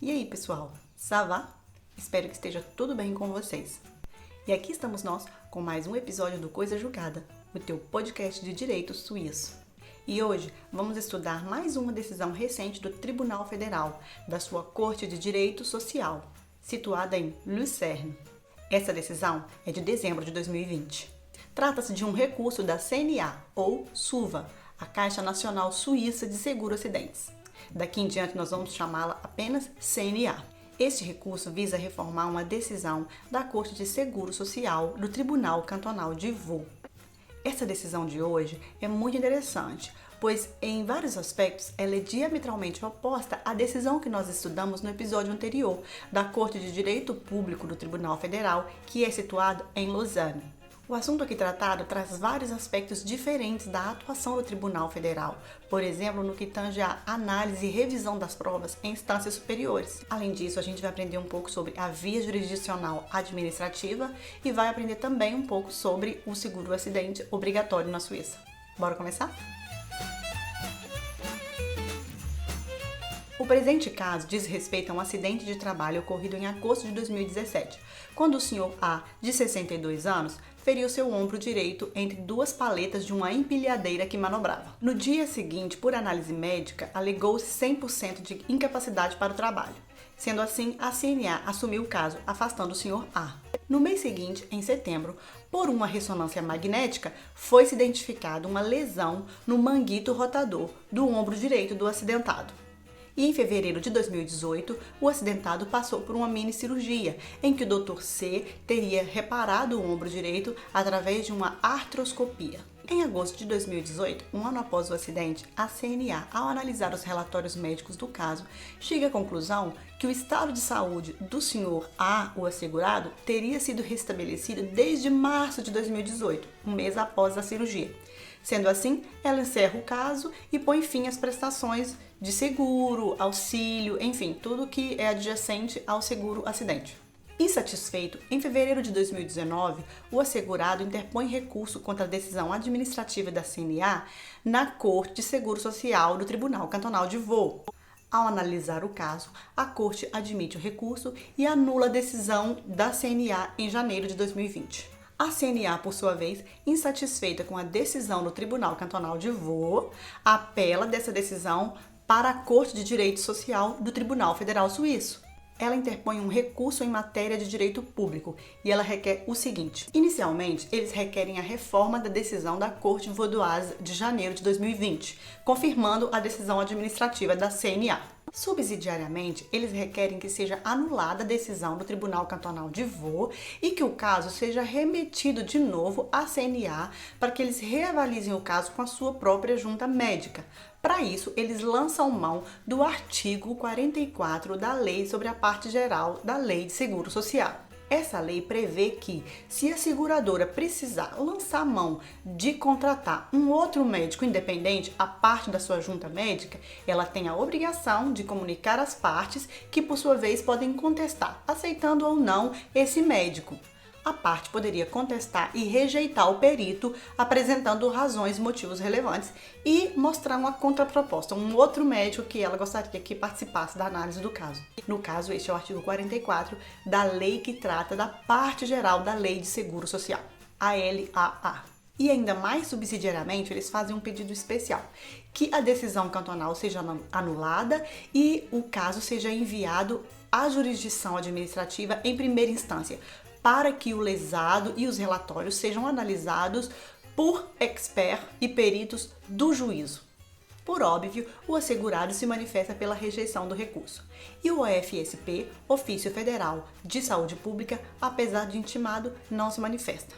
E aí, pessoal, ça va? Espero que esteja tudo bem com vocês. E aqui estamos nós com mais um episódio do Coisa Julgada, o teu podcast de direito suíço. E hoje vamos estudar mais uma decisão recente do Tribunal Federal, da sua Corte de Direito Social, situada em Lucerne. Essa decisão é de dezembro de 2020. Trata-se de um recurso da CNA, ou SUVA, a Caixa Nacional Suíça de Seguro Acidentes. Daqui em diante nós vamos chamá-la apenas CNA. Este recurso visa reformar uma decisão da Corte de Seguro Social do Tribunal Cantonal de Vaud. Essa decisão de hoje é muito interessante, pois em vários aspectos ela é diametralmente oposta à decisão que nós estudamos no episódio anterior da Corte de Direito Público do Tribunal Federal, que é situado em Lausanne. O assunto aqui tratado traz vários aspectos diferentes da atuação do Tribunal Federal, por exemplo, no que tange à análise e revisão das provas em instâncias superiores. Além disso, a gente vai aprender um pouco sobre a via jurisdicional administrativa e vai aprender também um pouco sobre o seguro-acidente obrigatório na Suíça. Bora começar? O presente caso diz respeito a um acidente de trabalho ocorrido em agosto de 2017, quando o senhor A, de 62 anos, feriu seu ombro direito entre duas paletas de uma empilhadeira que manobrava. No dia seguinte, por análise médica, alegou-se 100% de incapacidade para o trabalho. Sendo assim, a CNA assumiu o caso, afastando o senhor A. No mês seguinte, em setembro, por uma ressonância magnética, foi-se identificada uma lesão no manguito rotador do ombro direito do acidentado. E em fevereiro de 2018, o acidentado passou por uma mini cirurgia, em que o Dr. C teria reparado o ombro direito através de uma artroscopia. Em agosto de 2018, um ano após o acidente, a CNA, ao analisar os relatórios médicos do caso, chega à conclusão que o estado de saúde do Sr. A, o assegurado, teria sido restabelecido desde março de 2018, um mês após a cirurgia. Sendo assim, ela encerra o caso e põe fim às prestações de seguro, auxílio, enfim, tudo que é adjacente ao seguro-acidente. Insatisfeito, em fevereiro de 2019, o assegurado interpõe recurso contra a decisão administrativa da CNA na Corte de Seguro Social do Tribunal Cantonal de Vaud. Ao analisar o caso, a Corte admite o recurso e anula a decisão da CNA em janeiro de 2020. A CNA, por sua vez, insatisfeita com a decisão do Tribunal Cantonal de Vaud, apela dessa decisão para a Corte de Direito Social do Tribunal Federal Suíço. Ela interpõe um recurso em matéria de direito público e ela requer o seguinte. Inicialmente, eles requerem a reforma da decisão da Corte Vaudoise de janeiro de 2020, confirmando a decisão administrativa da CNA. Subsidiariamente, eles requerem que seja anulada a decisão do Tribunal Cantonal de Vaud e que o caso seja remetido de novo à CNA para que eles reavalizem o caso com a sua própria junta médica. Para isso, eles lançam mão do artigo 44 da Lei sobre a Parte Geral da Lei de Seguro Social. Essa lei prevê que, se a seguradora precisar lançar mão de contratar um outro médico independente à parte da sua junta médica, ela tem a obrigação de comunicar às partes que, por sua vez, podem contestar, aceitando ou não esse médico. A parte poderia contestar e rejeitar o perito, apresentando razões e motivos relevantes e mostrar uma contraproposta, um outro médico que ela gostaria que participasse da análise do caso. No caso, este é o artigo 44 da lei que trata da parte geral da Lei de Seguro Social, a LAA. E ainda mais subsidiariamente, eles fazem um pedido especial, que a decisão cantonal seja anulada e o caso seja enviado à jurisdição administrativa em primeira instância, para que o lesado e os relatórios sejam analisados por expert e peritos do juízo. Por óbvio, o assegurado se manifesta pela rejeição do recurso. E o OFSP, Ofício Federal de Saúde Pública, apesar de intimado, não se manifesta.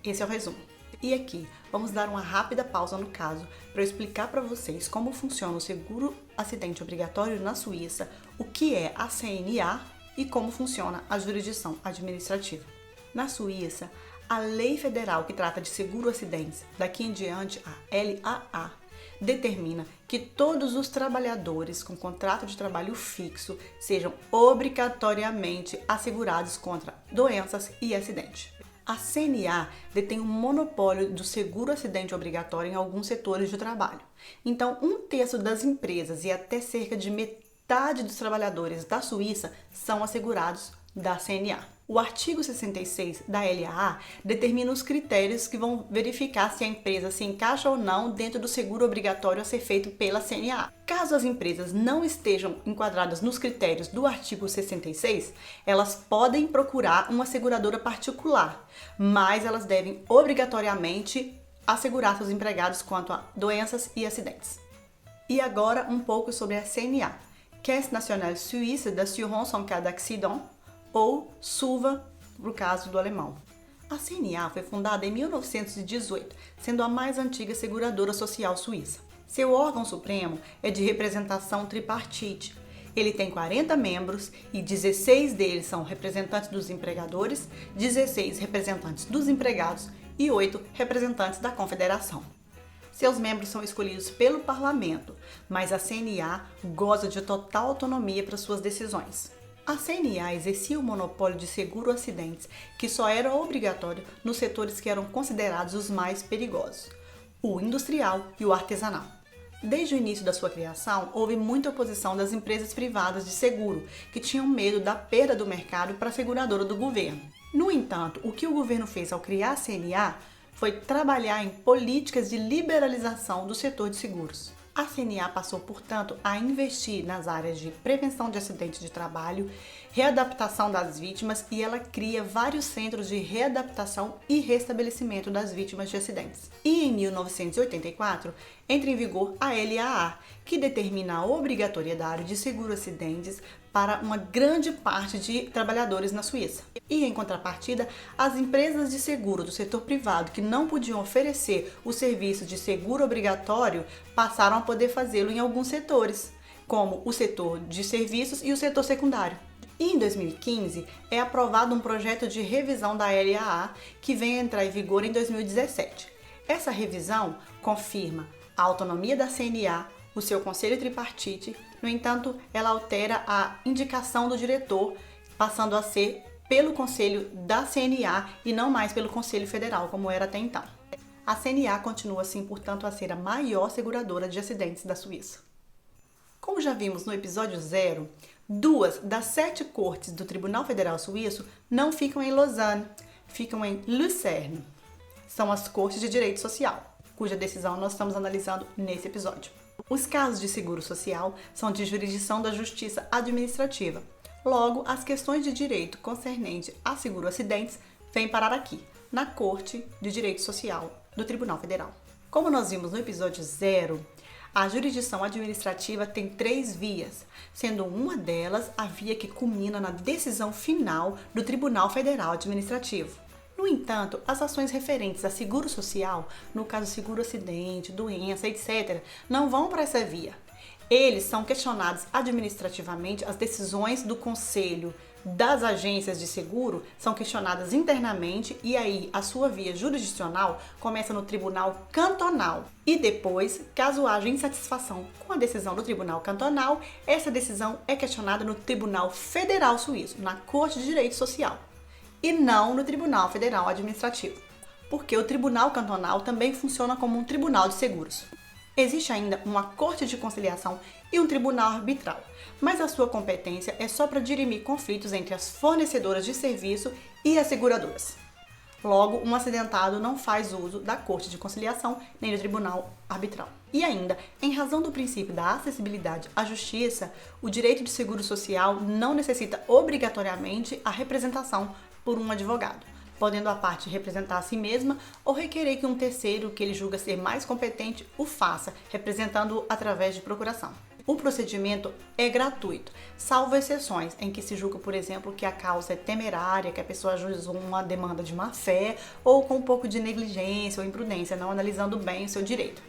Esse é o resumo. E aqui, vamos dar uma rápida pausa no caso para eu explicar para vocês como funciona o seguro acidente obrigatório na Suíça, o que é a CNA e como funciona a jurisdição administrativa. Na Suíça, a lei federal que trata de seguro-acidentes, daqui em diante a LAA, determina que todos os trabalhadores com contrato de trabalho fixo sejam obrigatoriamente assegurados contra doenças e acidentes. A CNA detém um monopólio do seguro-acidente obrigatório em alguns setores de trabalho. Então, 1/3 das empresas e até cerca de metade dos trabalhadores da Suíça são assegurados da CNA. O artigo 66 da LAA determina os critérios que vão verificar se a empresa se encaixa ou não dentro do seguro obrigatório a ser feito pela CNA. Caso as empresas não estejam enquadradas nos critérios do artigo 66, elas podem procurar uma seguradora particular, mas elas devem obrigatoriamente assegurar seus empregados quanto a doenças e acidentes. E agora um pouco sobre a CNA, Caisse Nationale Suisse d'Assurance en cas d'accident, ou SUVA, no caso do alemão. A CNA foi fundada em 1918, sendo a mais antiga seguradora social suíça. Seu órgão supremo é de representação tripartite. Ele tem 40 membros e 16 deles são representantes dos empregadores, 16 representantes dos empregados e 8 representantes da confederação. Seus membros são escolhidos pelo parlamento, mas a CNA goza de total autonomia para suas decisões. A CNA exercia o monopólio de seguro acidentes, que só era obrigatório nos setores que eram considerados os mais perigosos, o industrial e o artesanal. Desde o início da sua criação, houve muita oposição das empresas privadas de seguro, que tinham medo da perda do mercado para a seguradora do governo. No entanto, o que o governo fez ao criar a CNA foi trabalhar em políticas de liberalização do setor de seguros. A CNA passou, portanto, a investir nas áreas de prevenção de acidentes de trabalho, readaptação das vítimas e ela cria vários centros de readaptação e restabelecimento das vítimas de acidentes. E em 1984, entra em vigor a LAA, que determina a obrigatoriedade de seguro acidentes para uma grande parte de trabalhadores na Suíça. E, em contrapartida, as empresas de seguro do setor privado que não podiam oferecer o serviço de seguro obrigatório passaram a poder fazê-lo em alguns setores, como o setor de serviços e o setor secundário. E em 2015 é aprovado um projeto de revisão da LAA que vem a entrar em vigor em 2017. Essa revisão confirma a autonomia da CNA, o seu conselho tripartite. No entanto, ela altera a indicação do diretor, passando a ser pelo conselho da CNA e não mais pelo Conselho Federal, como era até então. A CNA continua, assim, portanto, a ser a maior seguradora de acidentes da Suíça. Como já vimos no episódio 0, 2 das 7 cortes do Tribunal Federal Suíço não ficam em Lausanne, ficam em Lucerne. São as cortes de direito social, cuja decisão nós estamos analisando nesse episódio. Os casos de seguro social são de jurisdição da Justiça Administrativa. Logo, as questões de direito concernente a seguro acidentes vêm parar aqui, na Corte de Direito Social do Tribunal Federal. Como nós vimos no episódio 0, a jurisdição administrativa tem 3 vias, sendo uma delas a via que culmina na decisão final do Tribunal Federal Administrativo. No entanto, as ações referentes a seguro social, no caso seguro acidente, doença, etc., não vão para essa via. Eles são questionados administrativamente, as decisões do conselho das agências de seguro são questionadas internamente e aí a sua via jurisdicional começa no Tribunal Cantonal. E depois, caso haja insatisfação com a decisão do Tribunal Cantonal, essa decisão é questionada no Tribunal Federal Suíço, na Corte de Direito Social, e não no Tribunal Federal Administrativo, porque o Tribunal Cantonal também funciona como um tribunal de seguros. Existe ainda uma corte de conciliação e um tribunal arbitral, mas a sua competência é só para dirimir conflitos entre as fornecedoras de serviço e as seguradoras. Logo, um acidentado não faz uso da corte de conciliação nem do tribunal arbitral. E ainda, em razão do princípio da acessibilidade à justiça, o direito de seguro social não necessita obrigatoriamente a representação por um advogado, podendo a parte representar a si mesma ou requerer que um terceiro que ele julga ser mais competente o faça, representando-o através de procuração. O procedimento é gratuito, salvo exceções em que se julga, por exemplo, que a causa é temerária, que a pessoa ajuizou uma demanda de má-fé ou com um pouco de negligência ou imprudência, não analisando bem o seu direito.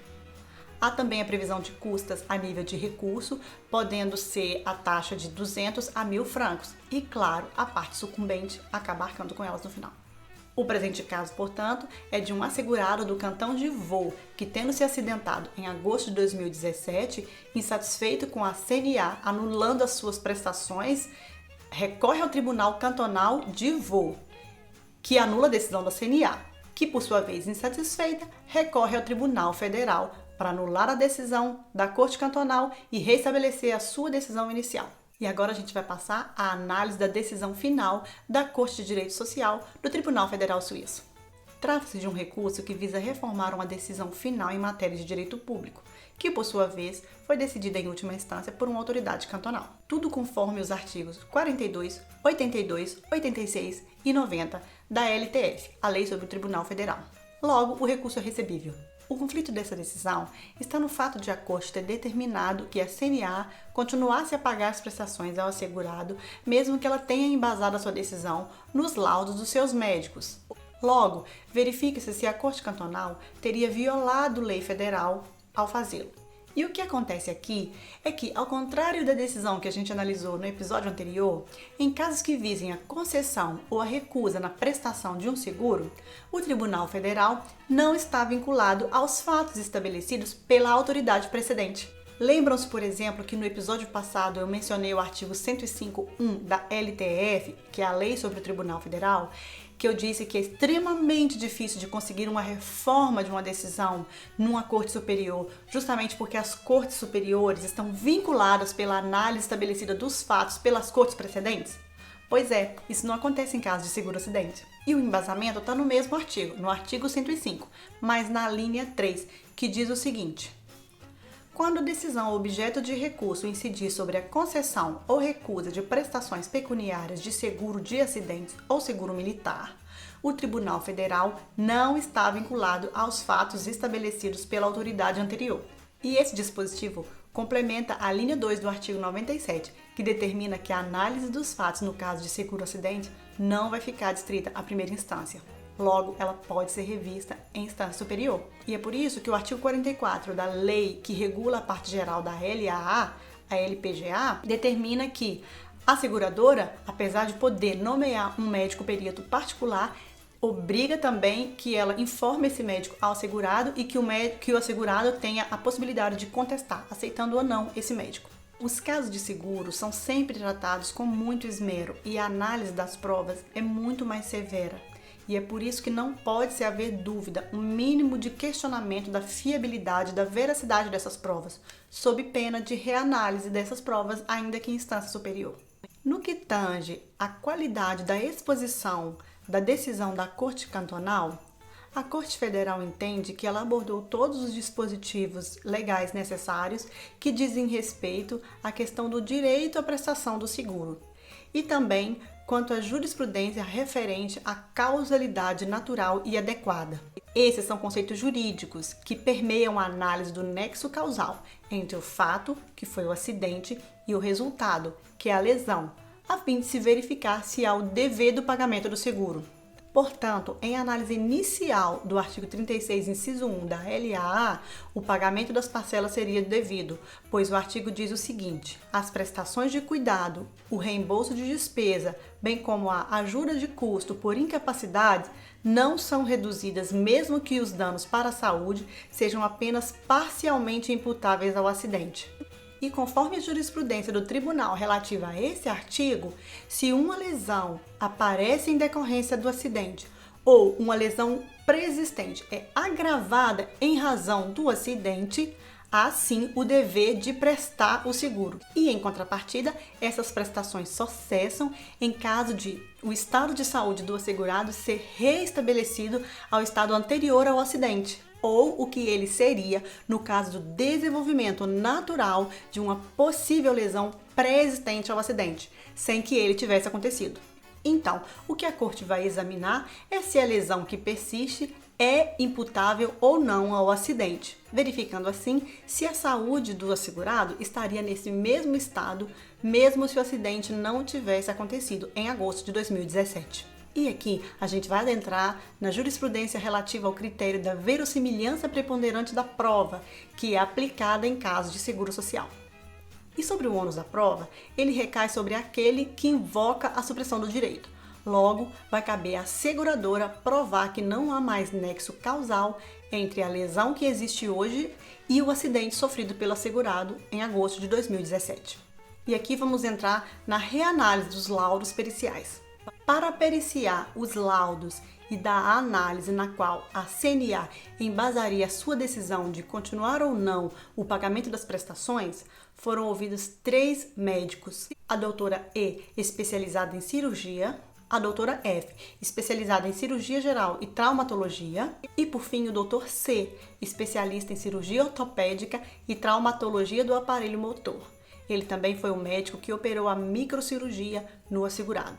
Há também a previsão de custas a nível de recurso, podendo ser a taxa de 200 a 1.000 francos e, claro, a parte sucumbente acaba arcando com elas no final. O presente caso, portanto, é de um assegurado do cantão de Vaud, que, tendo se acidentado em agosto de 2017, insatisfeito com a CNA anulando as suas prestações, recorre ao Tribunal Cantonal de Vaud, que anula a decisão da CNA, que, por sua vez insatisfeita, recorre ao Tribunal Federal para anular a decisão da Corte Cantonal e restabelecer a sua decisão inicial. E agora a gente vai passar à análise da decisão final da Corte de Direito Social do Tribunal Federal Suíço. Trata-se de um recurso que visa reformar uma decisão final em matéria de direito público, que, por sua vez, foi decidida em última instância por uma autoridade cantonal. Tudo conforme os artigos 42, 82, 86 e 90 da LTF, a Lei sobre o Tribunal Federal. Logo, o recurso é recebível. O conflito dessa decisão está no fato de a Corte ter determinado que a CNA continuasse a pagar as prestações ao assegurado, mesmo que ela tenha embasado a sua decisão nos laudos dos seus médicos. Logo, verifique-se se a Corte Cantonal teria violado lei federal ao fazê-lo. E o que acontece aqui é que, ao contrário da decisão que a gente analisou no episódio anterior, em casos que visem a concessão ou a recusa na prestação de um seguro, o Tribunal Federal não está vinculado aos fatos estabelecidos pela autoridade precedente. Lembram-se, por exemplo, que no episódio passado eu mencionei o artigo 105.1 da LTF, que é a Lei sobre o Tribunal Federal, que eu disse que é extremamente difícil de conseguir uma reforma de uma decisão numa corte superior, justamente porque as cortes superiores estão vinculadas pela análise estabelecida dos fatos pelas cortes precedentes? Pois é, isso não acontece em caso de seguro-acidente. E o embasamento está no mesmo artigo, no artigo 105, mas na linha 3, que diz o seguinte: quando a decisão objeto de recurso incidir sobre a concessão ou recusa de prestações pecuniárias de seguro de acidentes ou seguro militar, o Tribunal Federal não está vinculado aos fatos estabelecidos pela autoridade anterior. E esse dispositivo complementa a linha 2 do artigo 97, que determina que a análise dos fatos no caso de seguro-acidente não vai ficar restrita à primeira instância. Logo, ela pode ser revista em instância superior. E é por isso que o artigo 44 da lei que regula a parte geral da LAA, a LPGA, determina que a seguradora, apesar de poder nomear um médico perito particular, obriga também que ela informe esse médico ao segurado e que o assegurado tenha a possibilidade de contestar, aceitando ou não esse médico. Os casos de seguro são sempre tratados com muito esmero e a análise das provas é muito mais severa. E é por isso que não pode haver dúvida, um mínimo de questionamento da fiabilidade, da veracidade dessas provas, sob pena de reanálise dessas provas, ainda que em instância superior. No que tange à qualidade da exposição da decisão da Corte Cantonal, a Corte Federal entende que ela abordou todos os dispositivos legais necessários que dizem respeito à questão do direito à prestação do seguro e também quanto à jurisprudência referente à causalidade natural e adequada. Esses são conceitos jurídicos que permeiam a análise do nexo causal entre o fato, que foi o acidente, e o resultado, que é a lesão, a fim de se verificar se há o dever do pagamento do seguro. Portanto, em análise inicial do artigo 36, inciso 1 da LAA, o pagamento das parcelas seria devido, pois o artigo diz o seguinte: as prestações de cuidado, o reembolso de despesa, bem como a ajuda de custo por incapacidade, não são reduzidas mesmo que os danos para a saúde sejam apenas parcialmente imputáveis ao acidente. E conforme a jurisprudência do tribunal relativa a esse artigo, se uma lesão aparece em decorrência do acidente ou uma lesão preexistente é agravada em razão do acidente, há sim o dever de prestar o seguro. E em contrapartida, essas prestações só cessam em caso de o estado de saúde do assegurado ser reestabelecido ao estado anterior ao acidente, ou o que ele seria no caso do desenvolvimento natural de uma possível lesão pré-existente ao acidente, sem que ele tivesse acontecido. Então, o que a Corte vai examinar é se a lesão que persiste é imputável ou não ao acidente, verificando assim se a saúde do assegurado estaria nesse mesmo estado, mesmo se o acidente não tivesse acontecido em agosto de 2017. E aqui a gente vai adentrar na jurisprudência relativa ao critério da verossimilhança preponderante da prova, que é aplicada em caso de seguro social. E sobre o ônus da prova, ele recai sobre aquele que invoca a supressão do direito. Logo, vai caber à seguradora provar que não há mais nexo causal entre a lesão que existe hoje e o acidente sofrido pelo assegurado em agosto de 2017. E aqui vamos entrar na reanálise dos laudos periciais. Para periciar os laudos e da análise na qual a CNA embasaria a sua decisão de continuar ou não o pagamento das prestações, foram ouvidos 3 médicos. A doutora E, especializada em cirurgia, a doutora F, especializada em cirurgia geral e traumatologia, e por fim o doutor C, especialista em cirurgia ortopédica e traumatologia do aparelho motor. Ele também foi o médico que operou a microcirurgia no assegurado.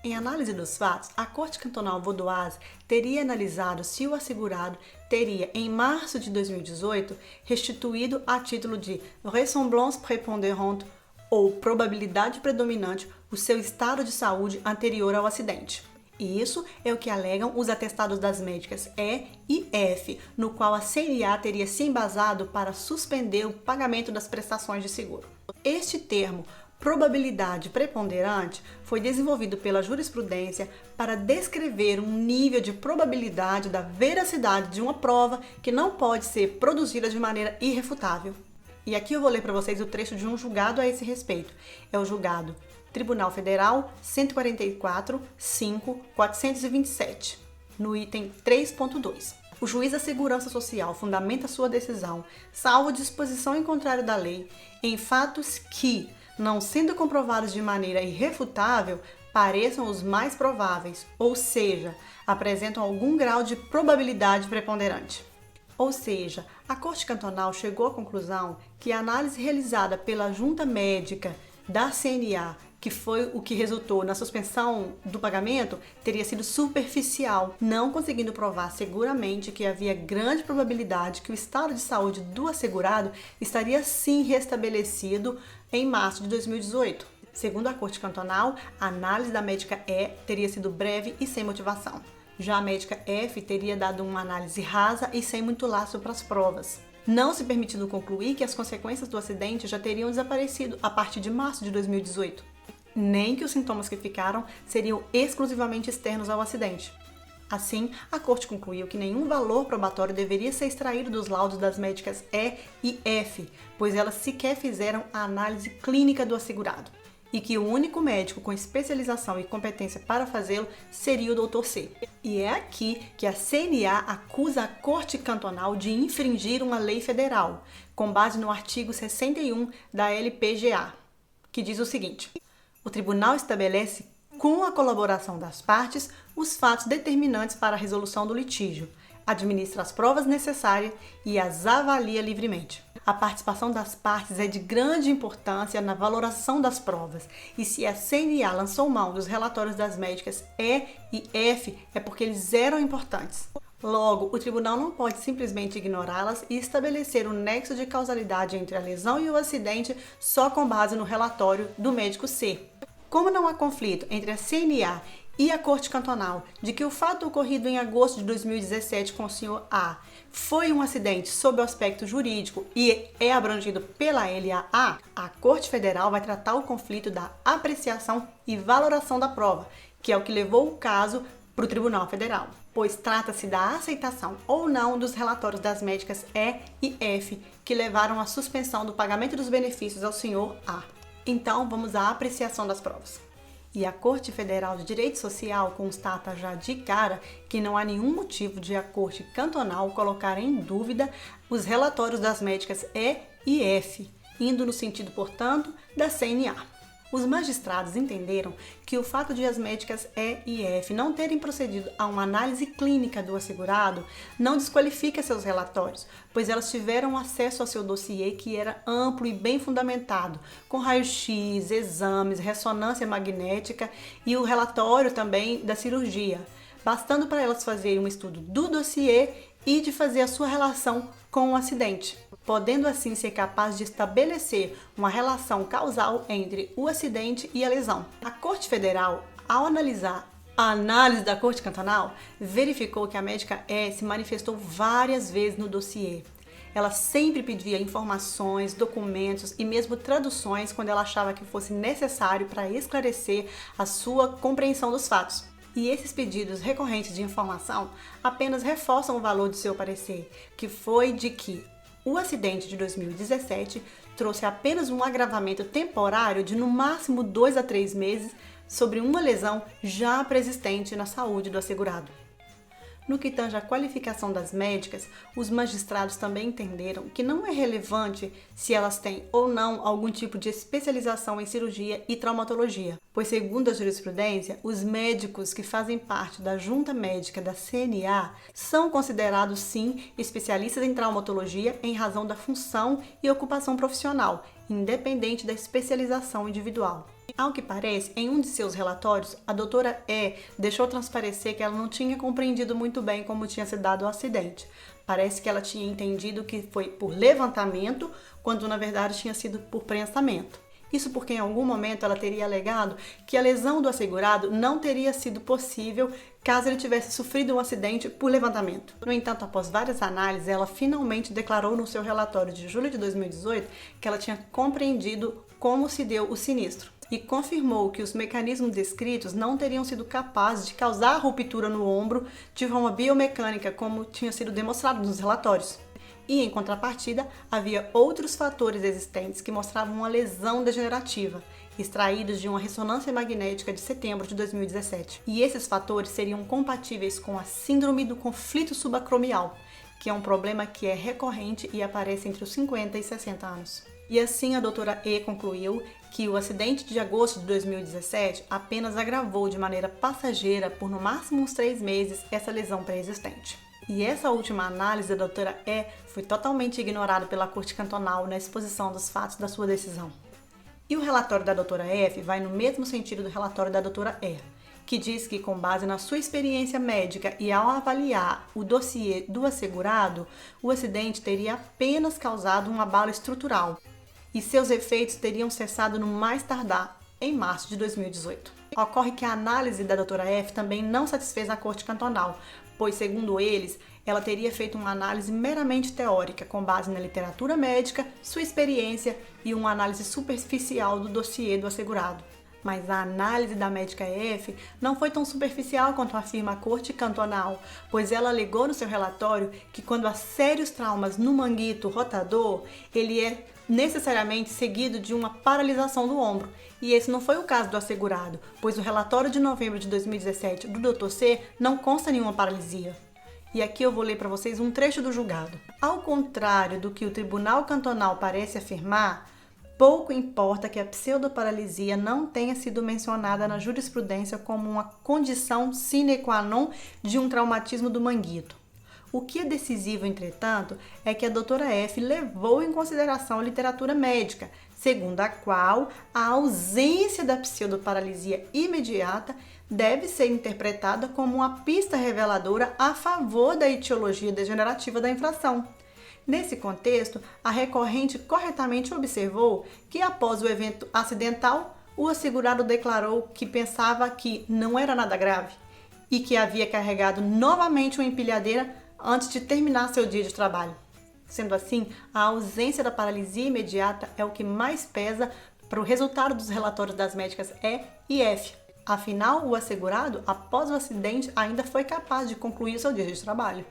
Em análise dos fatos, a Corte Cantonal Vaudoise teria analisado se o assegurado teria, em março de 2018, restituído a título de ressemblance prépondérante ou probabilidade predominante o seu estado de saúde anterior ao acidente. E isso é o que alegam os atestados das médicas E e F, no qual a CNA teria se embasado para suspender o pagamento das prestações de seguro. Este termo, probabilidade preponderante, foi desenvolvido pela jurisprudência para descrever um nível de probabilidade da veracidade de uma prova que não pode ser produzida de maneira irrefutável. E aqui eu vou ler para vocês o trecho de um julgado a esse respeito. É o julgado Tribunal Federal 144.5.427, no item 3.2. O juiz da Segurança Social fundamenta sua decisão, salvo disposição em contrário da lei, em fatos que, não sendo comprovados de maneira irrefutável, pareçam os mais prováveis, ou seja, apresentam algum grau de probabilidade preponderante. Ou seja, a Corte Cantonal chegou à conclusão que a análise realizada pela Junta Médica da CNA, que foi o que resultou na suspensão do pagamento, teria sido superficial, não conseguindo provar seguramente que havia grande probabilidade que o estado de saúde do assegurado estaria sim restabelecido em março de 2018. Segundo a Corte Cantonal, a análise da médica E teria sido breve e sem motivação. Já a médica F teria dado uma análise rasa e sem muito laço para as provas, não se permitindo concluir que as consequências do acidente já teriam desaparecido a partir de março de 2018, nem que os sintomas que ficaram seriam exclusivamente externos ao acidente. Assim, a Corte concluiu que nenhum valor probatório deveria ser extraído dos laudos das médicas E e F, pois elas sequer fizeram a análise clínica do assegurado, e que o único médico com especialização e competência para fazê-lo seria o Dr. C. E é aqui que a CNA acusa a Corte Cantonal de infringir uma lei federal, com base no artigo 61 da LPGA, que diz o seguinte: o tribunal estabelece, com a colaboração das partes, os fatos determinantes para a resolução do litígio, administra as provas necessárias e as avalia livremente. A participação das partes é de grande importância na valoração das provas, e se a CNA lançou mão dos relatórios das médicas E e F, é porque eles eram importantes. Logo, o tribunal não pode simplesmente ignorá-las e estabelecer um nexo de causalidade entre a lesão e o acidente só com base no relatório do médico C. Como não há conflito entre a CNA e a Corte Cantonal de que o fato ocorrido em agosto de 2017 com o senhor A foi um acidente sob o aspecto jurídico e é abrangido pela LAA, a Corte Federal vai tratar o conflito da apreciação e valoração da prova, que é o que levou o caso para o Tribunal Federal, pois trata-se da aceitação ou não dos relatórios das médicas E e F que levaram à suspensão do pagamento dos benefícios ao senhor A. Então, vamos à apreciação das provas. E a Corte Federal de Direito Social constata já de cara que não há nenhum motivo de a Corte Cantonal colocar em dúvida os relatórios das médicas E e F, indo no sentido, portanto, da CNA. Os magistrados entenderam que o fato de as médicas E e F não terem procedido a uma análise clínica do assegurado não desqualifica seus relatórios, pois elas tiveram acesso ao seu dossiê que era amplo e bem fundamentado, com raio-x, exames, ressonância magnética e o relatório também da cirurgia, bastando para elas fazerem um estudo do dossiê e de fazer a sua relação com o acidente, podendo assim ser capaz de estabelecer uma relação causal entre o acidente e a lesão. A Corte Federal, ao analisar a análise da Corte Cantonal, verificou que a médica E se manifestou várias vezes no dossiê. Ela sempre pedia informações, documentos e mesmo traduções quando ela achava que fosse necessário para esclarecer a sua compreensão dos fatos. E esses pedidos recorrentes de informação apenas reforçam o valor de seu parecer, que foi de que o acidente de 2017 trouxe apenas um agravamento temporário de no máximo 2 a 3 meses sobre uma lesão já pré-existente na saúde do assegurado. No que tange à qualificação das médicas, os magistrados também entenderam que não é relevante se elas têm ou não algum tipo de especialização em cirurgia e traumatologia, pois, segundo a jurisprudência, os médicos que fazem parte da junta médica da CNA são considerados, sim, especialistas em traumatologia em razão da função e ocupação profissional, independente da especialização individual. Ao que parece, em um de seus relatórios, a doutora E deixou transparecer que ela não tinha compreendido muito bem como tinha se dado o acidente. Parece que ela tinha entendido que foi por levantamento, quando na verdade tinha sido por prensamento. Isso porque em algum momento ela teria alegado que a lesão do assegurado não teria sido possível caso ele tivesse sofrido um acidente por levantamento. No entanto, após várias análises, ela finalmente declarou no seu relatório de julho de 2018 que ela tinha compreendido como se deu o sinistro e confirmou que os mecanismos descritos não teriam sido capazes de causar ruptura no ombro de forma biomecânica, como tinha sido demonstrado nos relatórios. E, em contrapartida, havia outros fatores existentes que mostravam uma lesão degenerativa, extraídos de uma ressonância magnética de setembro de 2017. E esses fatores seriam compatíveis com a síndrome do conflito subacromial, que é um problema que é recorrente e aparece entre os 50 e 60 anos. E assim a doutora E concluiu que o acidente de agosto de 2017 apenas agravou de maneira passageira por no máximo uns 3 meses essa lesão pré-existente. E essa última análise da doutora E foi totalmente ignorada pela Corte Cantonal na exposição dos fatos da sua decisão. E o relatório da doutora F vai no mesmo sentido do relatório da doutora E, que diz que, com base na sua experiência médica e ao avaliar o dossiê do assegurado, o acidente teria apenas causado um abalo estrutural e seus efeitos teriam cessado no mais tardar em março de 2018. Ocorre que a análise da doutora F também não satisfez a Corte Cantonal, pois, segundo eles, ela teria feito uma análise meramente teórica, com base na literatura médica, sua experiência e uma análise superficial do dossiê do assegurado. Mas a análise da médica F não foi tão superficial quanto afirma a Corte Cantonal, pois ela alegou no seu relatório que quando há sérios traumas no manguito rotador, ele é necessariamente seguido de uma paralisação do ombro. E esse não foi o caso do assegurado, pois o relatório de novembro de 2017 do Dr. C não consta nenhuma paralisia. E aqui eu vou ler para vocês um trecho do julgado. Ao contrário do que o Tribunal Cantonal parece afirmar, pouco importa que a pseudoparalisia não tenha sido mencionada na jurisprudência como uma condição sine qua non de um traumatismo do manguito. O que é decisivo, entretanto, é que a doutora F levou em consideração a literatura médica, segundo a qual a ausência da pseudoparalisia imediata deve ser interpretada como uma pista reveladora a favor da etiologia degenerativa da infração. Nesse contexto, a recorrente corretamente observou que, após o evento acidental, o assegurado declarou que pensava que não era nada grave e que havia carregado novamente uma empilhadeira antes de terminar seu dia de trabalho. Sendo assim, a ausência da paralisia imediata é o que mais pesa para o resultado dos relatórios das médicas E e F. Afinal, o assegurado, após o acidente, ainda foi capaz de concluir seu dia de trabalho.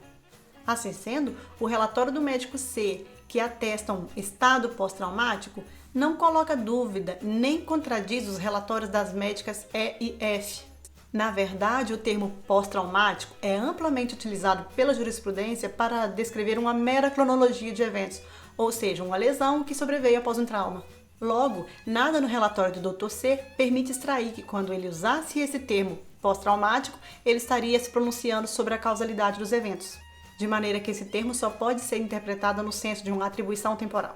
Assim sendo, o relatório do médico C, que atesta um estado pós-traumático, não coloca dúvida nem contradiz os relatórios das médicas E e F. Na verdade, o termo pós-traumático é amplamente utilizado pela jurisprudência para descrever uma mera cronologia de eventos, ou seja, uma lesão que sobreveio após um trauma. Logo, nada no relatório do Dr. C permite extrair que, quando ele usasse esse termo pós-traumático, ele estaria se pronunciando sobre a causalidade dos eventos, de maneira que esse termo só pode ser interpretado no senso de uma atribuição temporal.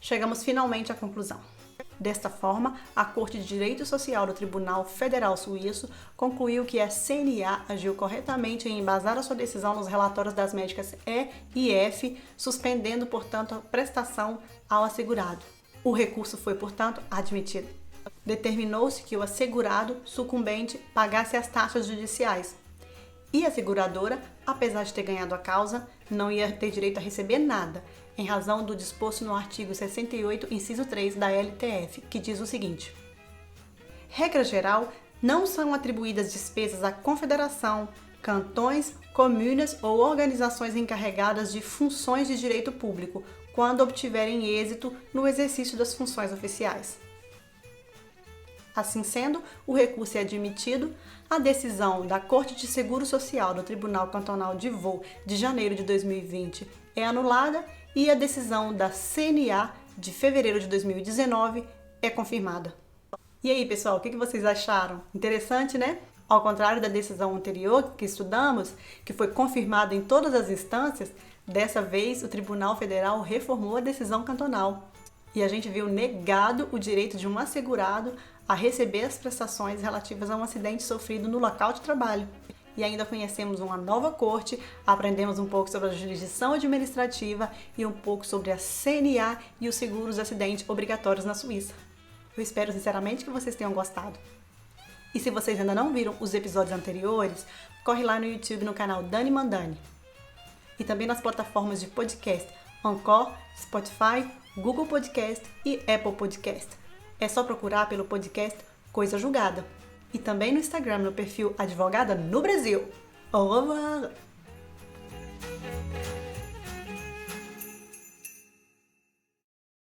Chegamos finalmente à conclusão. Desta forma, a Corte de Direito Social do Tribunal Federal Suíço concluiu que a CNA agiu corretamente em embasar a sua decisão nos relatórios das médicas E e F, suspendendo, portanto, a prestação ao assegurado. O recurso foi, portanto, admitido. Determinou-se que o assegurado sucumbente pagasse as taxas judiciais. E a seguradora, apesar de ter ganhado a causa, não ia ter direito a receber nada, em razão do disposto no artigo 68, inciso 3 da LTF, que diz o seguinte: regra geral, não são atribuídas despesas à confederação, cantões, comunas ou organizações encarregadas de funções de direito público, quando obtiverem êxito no exercício das funções oficiais. Assim sendo, o recurso é admitido, a decisão da Corte de Seguro Social do Tribunal Cantonal de Vaud de janeiro de 2020 é anulada e a decisão da CNA de fevereiro de 2019 é confirmada. E aí, pessoal, o que vocês acharam? Interessante, né? Ao contrário da decisão anterior que estudamos, que foi confirmada em todas as instâncias, dessa vez o Tribunal Federal reformou a decisão cantonal. E a gente viu negado o direito de um assegurado a receber as prestações relativas a um acidente sofrido no local de trabalho. E ainda conhecemos uma nova corte, aprendemos um pouco sobre a jurisdição administrativa e um pouco sobre a CNA e os seguros de acidente obrigatórios na Suíça. Eu espero sinceramente que vocês tenham gostado. E se vocês ainda não viram os episódios anteriores, corre lá no YouTube no canal Dani Mandani. E também nas plataformas de podcast Anchor, Spotify, Google Podcast e Apple Podcast. É só procurar pelo podcast Coisa Julgada. E também no Instagram, no perfil Advogada no Brasil. Au revoir!